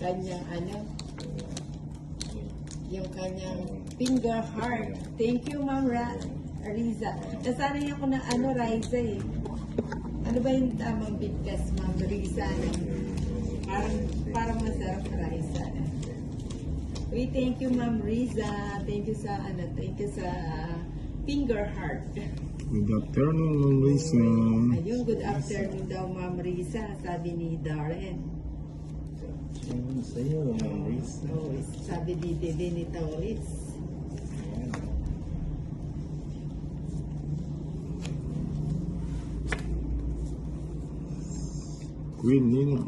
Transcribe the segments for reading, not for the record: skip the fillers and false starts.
kanyang ano, yung kanyang finger heart. Thank you, Ma'am Riza. Nasanay ako na ano, Riza eh. Ano ba yung tamang bigkas, Ma'am Riza? Parang masarap, Riza. We thank you, Ma'am Riza. Thank you sa finger heart. Good afternoon, Ma'am Risa. Ayun, good afternoon daw, Ma'am Riza, sabi ni Darren. Sa'yo, Ma'am Risa. Oh, sabi ni Dede ni Tauris. Queen Nina.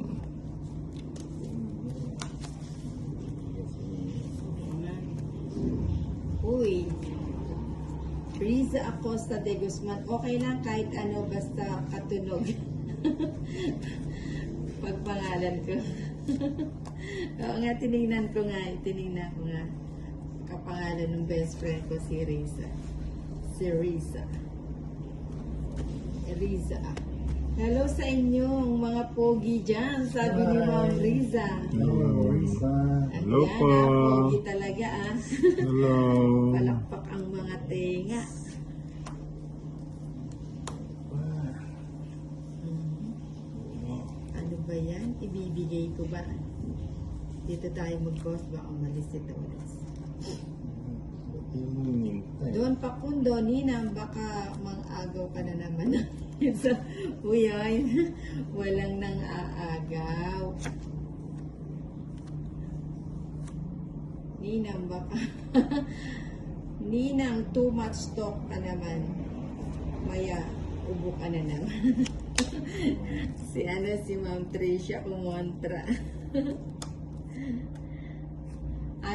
Uy, Riza Acosta de Guzman, okay lang kahit ano, basta katunog. Pagpangalan ko. Oo nga, tinignan ko nga. Kapangalan ng best friend ko, si Riza. Riza. Hello sa inyong mga pogi dyan, sabi ni Ma'am Riza. Hello, Risa. Hello Ayan, po. pogi talaga ah. Hello. Palakpak ang mga tenga. Ano ba yan? Ibibigay ko ba? Dito tayo mag-post ba? Umalis ito ulit. Doon pa kundo, Ninang, baka mang-agaw ka na naman. Uy, walang nang aagaw. Ninang, baka Ninang, too much talk ka naman. Maya, ubo ka na naman. si Ma'am Tricia kumontra.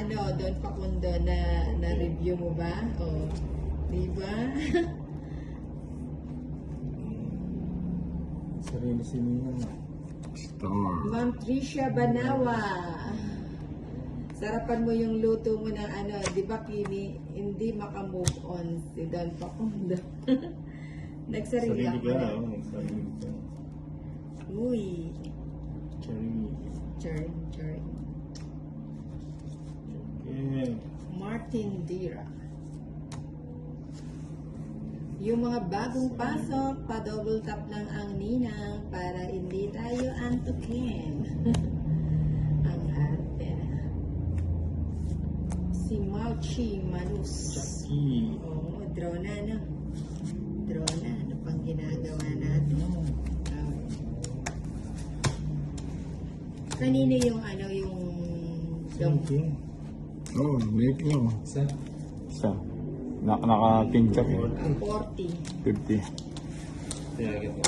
Doon pa kundo na review mo ba? O, di ba? Sarili si Nina. Star. Ma'am Tricia Banawa. Sarapan mo yung luto mo ng ano, di ba Kimi? Hindi makamove on si Don Pakundo. Nagsarili Sarili ako ka, na. sarili ka. Uy. Cherry. Cherry. Okay. Martin Dira. Yung mga bagong pasok, pa-double tap lang ang Ninang para hindi tayo antukin. Ang arte na. Si Mauchi Manus. Chucky. Oo, drone na, no? Drone na. Ano pang ginagawa natin? Kanina yung ano, yung... Thinking. Oh, making ako. Isa. Isa. Naka-pinchak eh. 40. 50. Kaya kita.